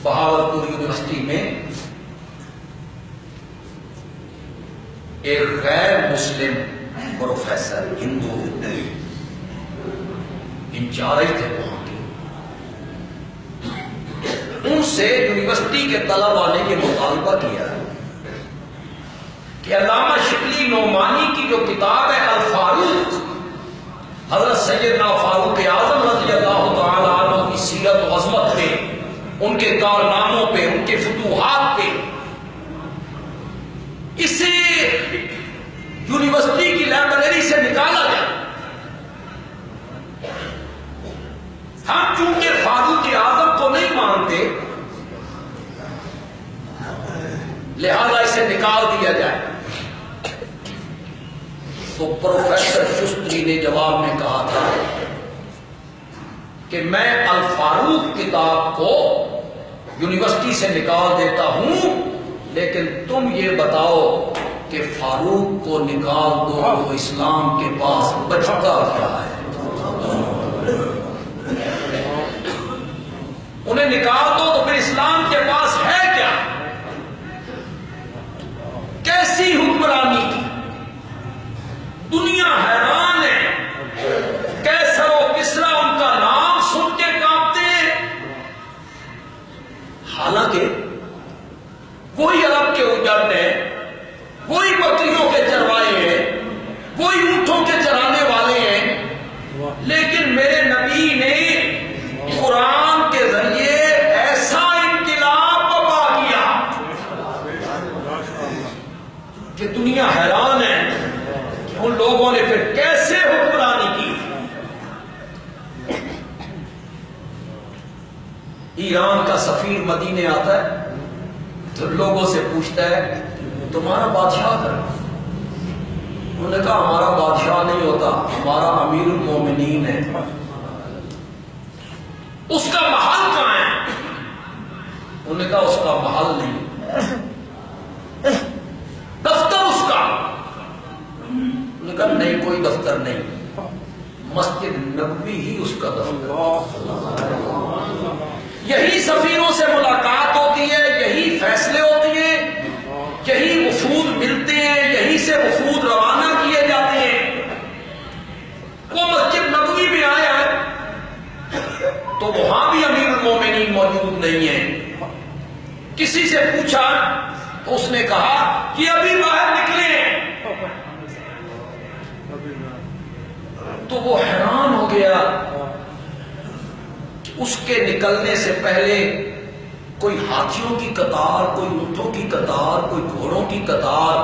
Bahawalpur university میں ایک غیر مسلم پروفیسر ہندو انچارج تھے وہاں کے، ان سے یونیورسٹی کے طلباء نے یہ مطالبہ کیا کہ علامہ شبلی نعمانی کی جو کتاب ہے الفاروق، حضرت سیدنا فاروق اعظم رضی اللہ تعالی عنہ کی سیرت و عظمت پہ، ان کے کارناموں پہ، ان کے فتوحات پہ، اسے یونیورسٹی کی لائبریری سے نکالا جائے۔ ہم چونکہ فاروق اعظم کو نہیں مانتے، لہذا اسے نکال دیا جائے۔ تو پروفیسر شستری نے جواب میں کہا تھا کہ میں الفاروق کتاب کو یونیورسٹی سے نکال دیتا ہوں، لیکن تم یہ بتاؤ کہ فاروق کو نکال دو تو اسلام کے پاس بچتا کیا ہے؟ انہیں نکال دو تو پھر اسلام کے پاس ہے کیا؟ کیسی حکمرانی کی؟ دنیا حیران ہے، کیسر و کسرا ان کا نام سن کے کانپتے ہیں، حالانکہ وہی عرب کے اجڑ ہیں، وہی بکریوں کے چروائے ہیں، وہی اونٹوں کے چرانے والے ہیں، لیکن میرے نبی نے قرآن کے ذریعے ایسا انقلاب برپا کیا کہ دنیا حیران ہے کہ ان لوگوں نے پھر کیسے حکمرانی کی۔ ایران کا سفیر مدینے آتا ہے تو لوگوں سے پوچھتا ہے تمہارا بادشاہ ہے؟ انہوں نے کہا ہمارا بادشاہ نہیں ہوتا، ہمارا امیر المومنین ہے۔ اس کا محل کہاں ہے؟ انہوں نے کہا اس کا محل نہیں، دفتر اس کا؟ انہوں نے کہا نہیں، کوئی دفتر نہیں، مسجد نبوی ہی اس کا دفتر۔ یہی سفیروں سے ملاقات ہوتی ہے، یہی فیصلے ہوتے ہیں، یہی وفود ملتے ہیں، یہی سے وفود روانہ کیے جاتے ہیں۔ وہ مسجد نبوی میں آیا ہے تو وہاں بھی امیر المومنین موجود نہیں ہے۔ کسی سے پوچھا تو اس نے کہا کہ ابھی باہر نکلے ہیں۔ تو وہ حیران ہو گیا، اس کے نکلنے سے پہلے کوئی ہاتھیوں کی قطار، کوئی اونٹوں کی قطار، کوئی گھوڑوں کی قطار،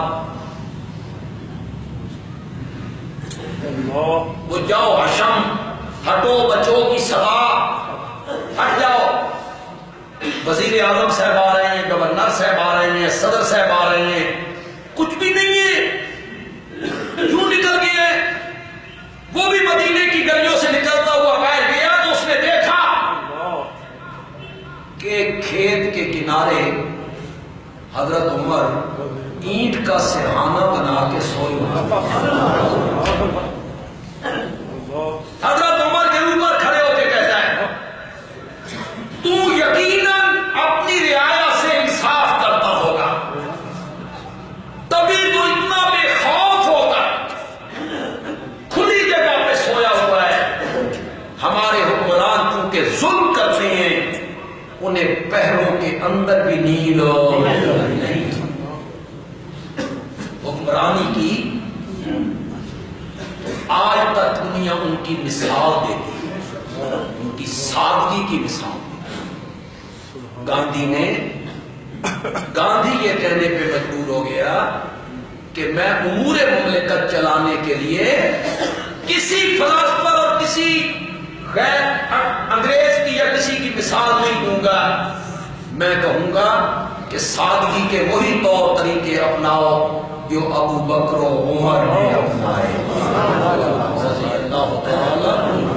وہ جاؤ حشم، ہٹو بچوں کی صدا، ہٹ جاؤ، وزیر اعظم صاحب آ رہے ہیں، گورنر صاحب آ رہے ہیں، صدر صاحب آ رہے ہیں، کچھ بھی نہیں ہے، کیوں نکل گئے؟ وہ بھی مدینے کی گلیوں سے نکلتا ہوا باہر گیا تو اس نے دیکھا کہ کھیت کے کنارے حضرت عمر اینٹ کا سرہانہ بنا کے سوئے ہوئے۔ حضرت عمر کے اوپر کھڑے ہو کے کہتا ہے تو یقیناً اپنی رعایا سے انصاف کرتا ہوگا، تبھی تو اتنا بے خوف ہو کر کھلی جگہ پہ سویا ہوا ہے۔ ہمارے حکمران کیونکہ ظلم کرتے ہیں، انہیں پہروں کے اندر بھی نیند نہیں، حکمرانی کی آج تک دنیا ان کی مثال دیتی ہے، ان کی سادگی کی مثال دیتی ہے۔ گاندھی یہ کہنے پہ مجبور ہو گیا کہ میں امور مملکت چلانے کے لیے کسی فلسفہ اور کسی غیر انگریز کی یا کسی کی مثال نہیں دوں گا، میں کہوں گا کہ سادگی کے وہی طور طریقے اپناؤ جو ابو بکر و عمر نے اپنائے رضی اللہ تعالی